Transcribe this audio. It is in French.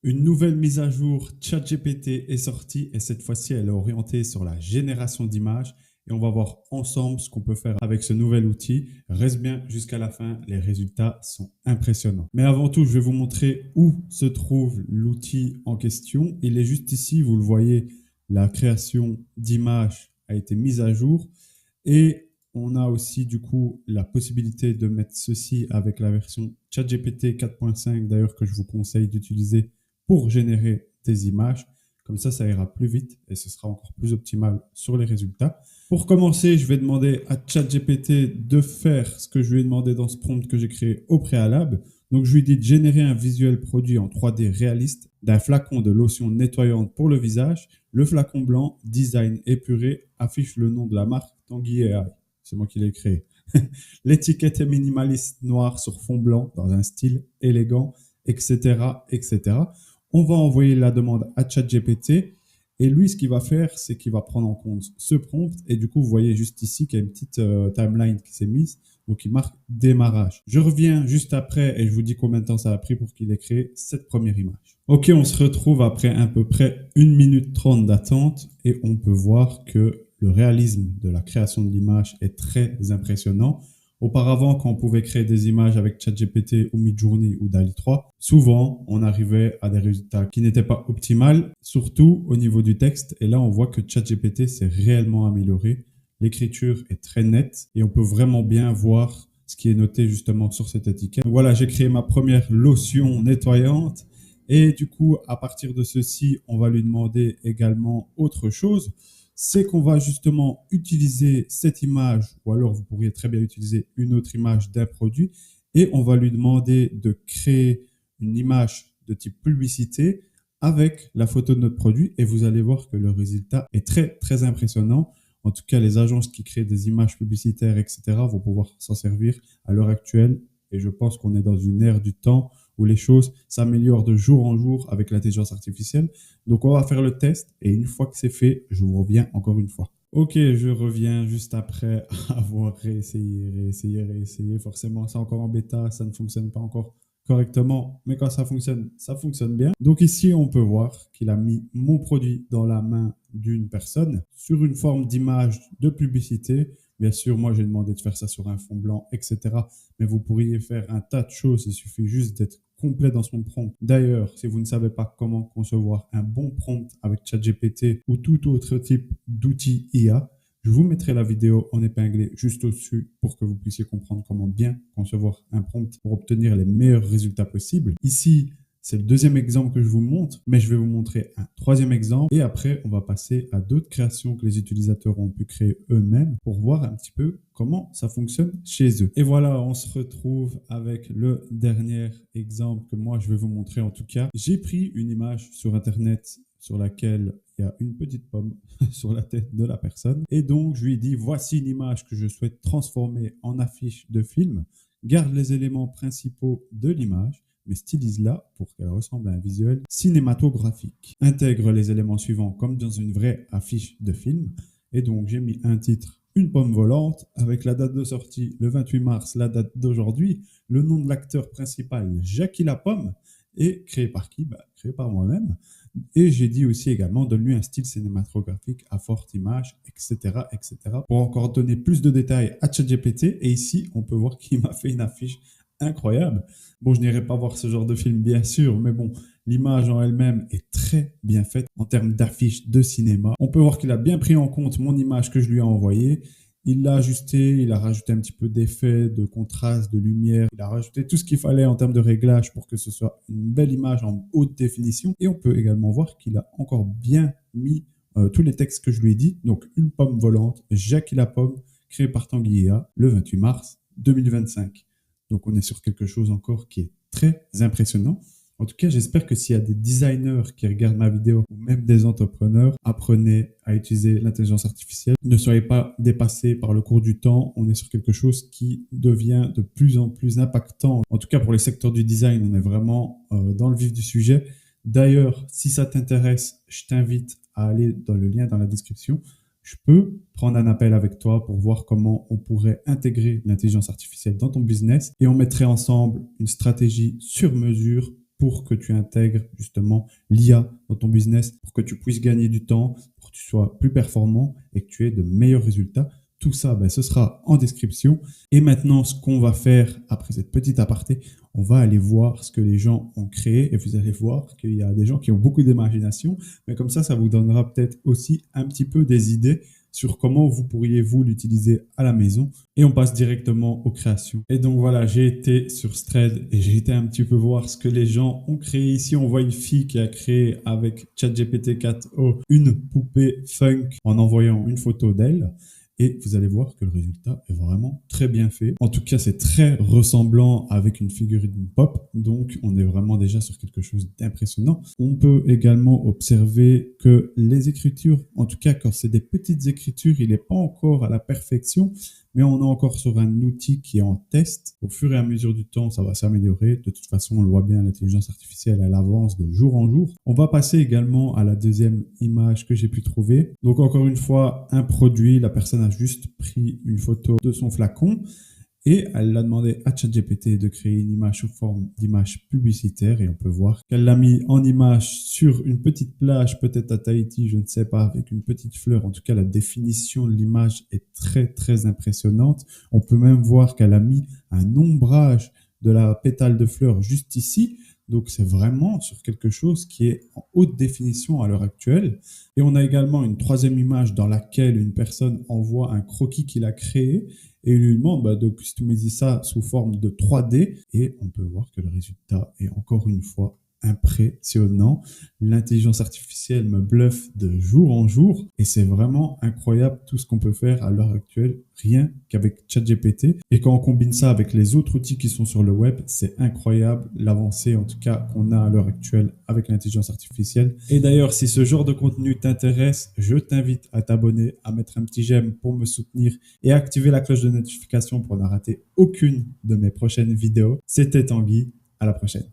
Une nouvelle mise à jour ChatGPT est sortie et cette fois-ci, elle est orientée sur la génération d'images et on va voir ensemble ce qu'on peut faire avec ce nouvel outil. Reste bien jusqu'à la fin, les résultats sont impressionnants. Mais avant tout, je vais vous montrer où se trouve l'outil en question. Il est juste ici, vous le voyez, la création d'images a été mise à jour et on a aussi du coup la possibilité de mettre ceci avec la version ChatGPT 4.5 d'ailleurs que je vous conseille d'utiliser pour générer des images. Comme ça ira plus vite et ce sera encore plus optimal sur les résultats. Pour commencer, je vais demander à ChatGPT de faire ce que je lui ai demandé dans ce prompt que j'ai créé au préalable. Donc, je lui dis de générer un visuel produit en 3D réaliste d'un flacon de lotion nettoyante pour le visage. Le flacon blanc, design épuré, affiche le nom de la marque Tanguy AI. C'est moi qui l'ai créé. L'étiquette est minimaliste noire sur fond blanc dans un style élégant, etc., etc. On va envoyer la demande à ChatGPT et lui, ce qu'il va faire, c'est qu'il va prendre en compte ce prompt et du coup, vous voyez juste ici qu'il y a une petite timeline qui s'est mise. Donc, il marque démarrage. Je reviens juste après et je vous dis combien de temps ça a pris pour qu'il ait créé cette première image. Ok, on se retrouve après à peu près 1 minute 30 d'attente et on peut voir que le réalisme de la création de l'image est très impressionnant. Auparavant, quand on pouvait créer des images avec ChatGPT ou Midjourney ou DALL-E 3, souvent, on arrivait à des résultats qui n'étaient pas optimales, surtout au niveau du texte. Et là, on voit que ChatGPT s'est réellement amélioré. L'écriture est très nette et on peut vraiment bien voir ce qui est noté justement sur cette étiquette. Donc voilà, j'ai créé ma première lotion nettoyante. Et du coup, à partir de ceci, on va lui demander également autre chose. C'est qu'on va justement utiliser cette image, ou alors vous pourriez très bien utiliser une autre image d'un produit, et on va lui demander de créer une image de type publicité avec la photo de notre produit, et vous allez voir que le résultat est très, très impressionnant. En tout cas, les agences qui créent des images publicitaires, etc., vont pouvoir s'en servir à l'heure actuelle, et je pense qu'on est dans une ère du temps où les choses s'améliorent de jour en jour avec l'intelligence artificielle. Donc, on va faire le test et une fois que c'est fait, je vous reviens encore une fois. Ok, je reviens juste après avoir réessayé. Forcément, c'est encore en bêta, ça ne fonctionne pas encore correctement, mais quand ça fonctionne bien. Donc ici, on peut voir qu'il a mis mon produit dans la main d'une personne sur une forme d'image de publicité. Bien sûr, moi, j'ai demandé de faire ça sur un fond blanc, etc. Mais vous pourriez faire un tas de choses. Il suffit juste d'être complet dans son prompt. D'ailleurs, si vous ne savez pas comment concevoir un bon prompt avec ChatGPT ou tout autre type d'outil IA, je vous mettrai la vidéo en épinglé juste au-dessus pour que vous puissiez comprendre comment bien concevoir un prompt pour obtenir les meilleurs résultats possibles. Ici, c'est le deuxième exemple que je vous montre, mais je vais vous montrer un troisième exemple et après, on va passer à d'autres créations que les utilisateurs ont pu créer eux-mêmes pour voir un petit peu comment ça fonctionne chez eux. Et voilà, on se retrouve avec le dernier exemple que moi, je vais vous montrer en tout cas. J'ai pris une image sur Internet sur laquelle il y a une petite pomme sur la tête de la personne. Et donc, je lui ai dit, voici une image que je souhaite transformer en affiche de film. Garde les éléments principaux de l'image mais stylise-la pour qu'elle ressemble à un visuel cinématographique. Intègre les éléments suivants comme dans une vraie affiche de film. Et donc, j'ai mis un titre, une pomme volante, avec la date de sortie, le 28 mars, la date d'aujourd'hui, le nom de l'acteur principal, Jackie Lapomme, et créé par qui? Créé par moi-même. Et j'ai dit aussi également, donne-lui un style cinématographique à forte image, etc., etc. Pour encore donner plus de détails à ChatGPT. Et ici, on peut voir qu'il m'a fait une affiche incroyable. Bon, je n'irai pas voir ce genre de film, bien sûr, mais bon, l'image en elle-même est très bien faite en termes d'affiche de cinéma. On peut voir qu'il a bien pris en compte mon image que je lui ai envoyée. Il l'a ajusté, il a rajouté un petit peu d'effet, de contraste, de lumière. Il a rajouté tout ce qu'il fallait en termes de réglage pour que ce soit une belle image en haute définition. Et on peut également voir qu'il a encore bien mis tous les textes que je lui ai dit. Donc, une pomme volante, Jackie la pomme, créé par Tanguy IA, le 28 mars 2025. Donc, on est sur quelque chose encore qui est très impressionnant. En tout cas, j'espère que s'il y a des designers qui regardent ma vidéo ou même des entrepreneurs, apprenez à utiliser l'intelligence artificielle. Ne soyez pas dépassés par le cours du temps. On est sur quelque chose qui devient de plus en plus impactant. En tout cas, pour les secteurs du design, on est vraiment dans le vif du sujet. D'ailleurs, si ça t'intéresse, je t'invite à aller dans le lien dans la description. Je peux prendre un appel avec toi pour voir comment on pourrait intégrer l'intelligence artificielle dans ton business et on mettrait ensemble une stratégie sur mesure pour que tu intègres justement l'IA dans ton business, pour que tu puisses gagner du temps, pour que tu sois plus performant et que tu aies de meilleurs résultats. Tout ça, ce sera en description. Et maintenant, ce qu'on va faire après cette petite aparté, on va aller voir ce que les gens ont créé et vous allez voir qu'il y a des gens qui ont beaucoup d'imagination, mais comme ça vous donnera peut-être aussi un petit peu des idées sur comment vous pourriez vous l'utiliser à la maison. Et on passe directement aux créations. Et donc voilà, j'ai été sur Strad et j'ai été un petit peu voir ce que les gens ont créé. Ici, on voit une fille qui a créé avec ChatGPT 4o une poupée funk en envoyant une photo d'elle. Et vous allez voir que le résultat est vraiment très bien fait. En tout cas, c'est très ressemblant avec une figurine pop. Donc, on est vraiment déjà sur quelque chose d'impressionnant. On peut également observer que les écritures, en tout cas, quand c'est des petites écritures, il n'est pas encore à la perfection, mais on est encore sur un outil qui est en test. Au fur et à mesure du temps, ça va s'améliorer. De toute façon, on le voit bien, l'intelligence artificielle, elle avance de jour en jour. On va passer également à la deuxième image que j'ai pu trouver. Donc, encore une fois, un produit. La personne a juste pris une photo de son flacon et elle a demandé à ChatGPT de créer une image sous forme d'image publicitaire et on peut voir qu'elle l'a mis en image sur une petite plage, peut-être à Tahiti, je ne sais pas, avec une petite fleur. En tout cas, la définition de l'image est très impressionnante. On peut même voir qu'elle a mis un ombrage de la pétale de fleur juste ici. Donc, c'est vraiment sur quelque chose qui est en haute définition à l'heure actuelle. Et on a également une troisième image dans laquelle une personne envoie un croquis qu'il a créé et il lui demande de customiser ça sous forme de 3D. Et on peut voir que le résultat est encore une fois impressionnant. L'intelligence artificielle me bluffe de jour en jour et c'est vraiment incroyable tout ce qu'on peut faire à l'heure actuelle rien qu'avec ChatGPT. Et quand on combine ça avec les autres outils qui sont sur le web, c'est incroyable l'avancée en tout cas qu'on a à l'heure actuelle avec l'intelligence artificielle. Et d'ailleurs, si ce genre de contenu t'intéresse, je t'invite à t'abonner, à mettre un petit j'aime pour me soutenir et à activer la cloche de notification pour ne rater aucune de mes prochaines vidéos. C'était Tanguy, à la prochaine.